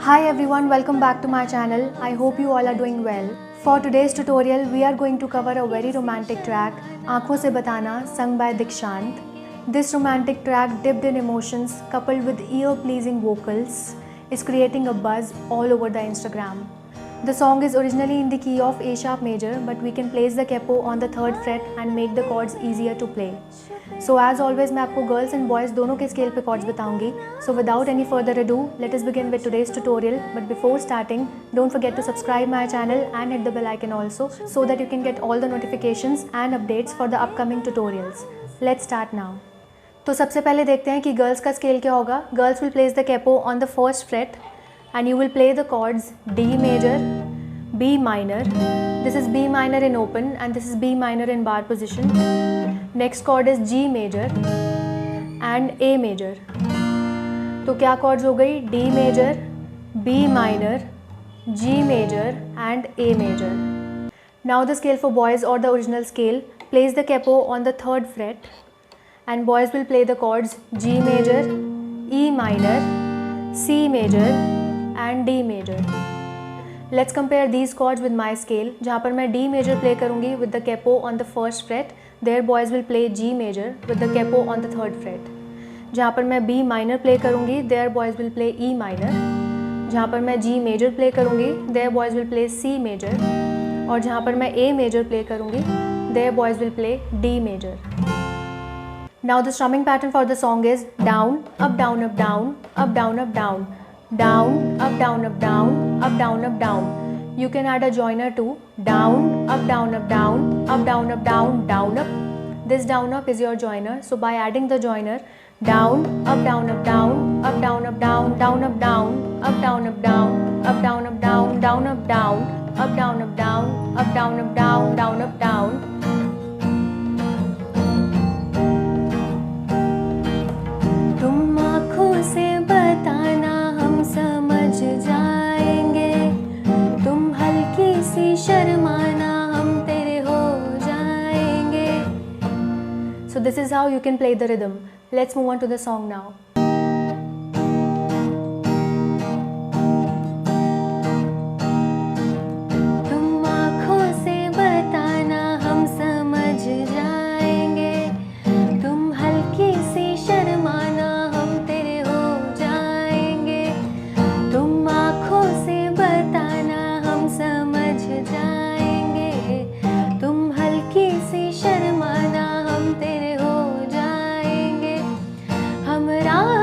Hi everyone, welcome back to my channel. I hope you all are doing well. For today's tutorial, we are going to cover a very romantic track, Aankhon Se Batana, sung by Dikshant. This romantic track, dipped in emotions, coupled with ear-pleasing vocals, is creating a buzz all over the Instagram. The song is originally in the key of A sharp major, but we can place the capo on the 3rd fret and make the chords easier to play. So as always, मैं आपको girls and boys दोनों के scale पे chords बताऊंगी. So without any further ado, let us begin with today's tutorial. But before starting, don't forget to subscribe my channel and hit the bell icon also, so that you can get all the notifications and updates for the upcoming tutorials. Let's start now. तो सबसे पहले देखते हैं कि girls का scale क्या होगा. Girls will place the capo on the 1st fret. And you will play the chords D major, B minor. This is B minor in open and this is B minor in bar position. Next chord is G major and A major. तो क्या chords हो गई? D major, B minor, G major and A major. Now the scale for boys or the original scale. Place the capo on the 3rd fret and boys will play the chords G major, E minor, C major and D major. Let's compare these chords with my scale. जहाँ पर मैं D major play करूँगी with the capo on the 1st fret, there boys will play G major with the capo on the 3rd fret. जहाँ पर मैं B minor play करूँगी, there boys will play E minor. जहाँ पर मैं G major play करूँगी, there boys will play C major. और जहाँ पर मैं A major play करूँगी, there boys will play D major. Now the strumming pattern for the song is down, up, down, up, down, up, down, up, down. Down, up, down, up, down, up, down, up, down. You can add a joiner too. Down, up, down, up, down, up, down, up, down, down, up. This down, up is your joiner. So by adding the joiner, down, up, down, up, down, up, down, up, down, down, up, down, up, down, up, down, up, down, up, down, down, up, down, up, down, up, down, up, down, up, down, down, up, down. तुम आँखों से बताना समझ जाएंगे, तुम हल्की सी शर्माना हम तेरे हो जाएंगे. So this is how you can play the rhythm. Let's move on to the song now. तुम आँखों से बताना हम समझ जाएंगे, तुम हल्की सी शर्माना हम तेरे हो जाएंगे. तुम आँखों से बताना हम समझ जाएंगे, तुम हल्की सी शर्माना हम तेरे हो जाएंगे. हम राह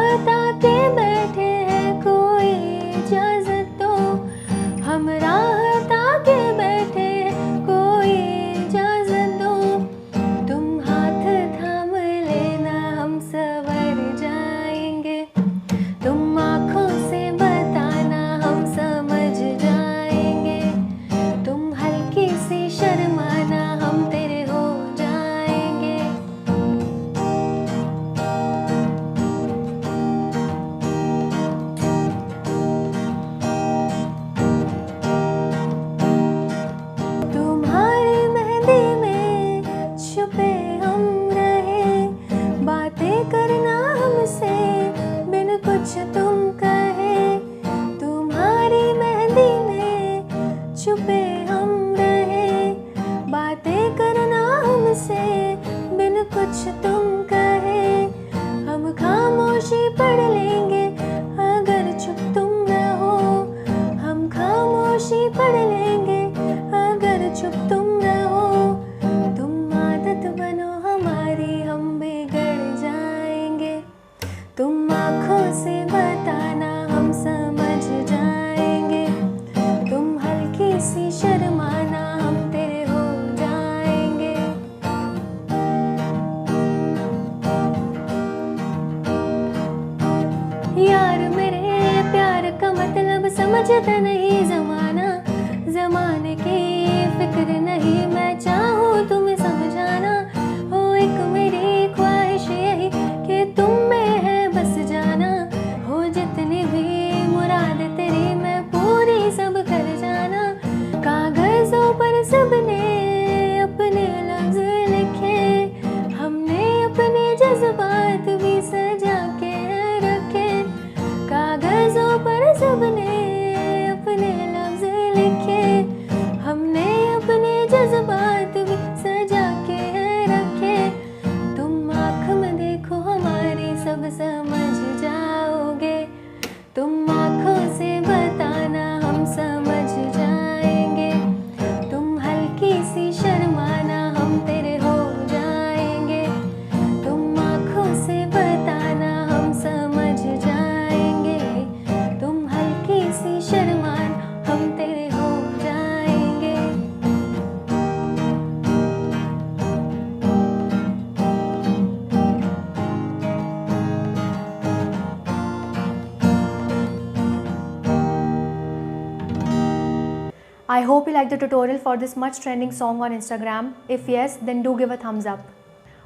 I hope you like the tutorial for this much trending song on Instagram. If yes, then do give a thumbs up.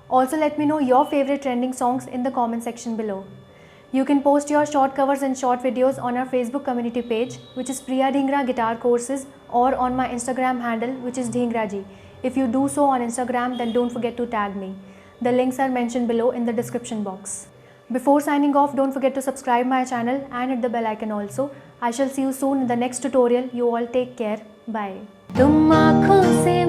Also let me know your favorite trending songs in the comment section below. You can post your short covers and short videos on our Facebook community page, which is Priya Dhingra Guitar Courses, or on my Instagram handle, which is Dhingraji. If you do so on Instagram, then don't forget to tag me. The links are mentioned below in the description box. Before signing off, don't forget to subscribe my channel and hit the bell icon also. I shall see you soon in the next tutorial. You all take care. Bye. तुम आँखों से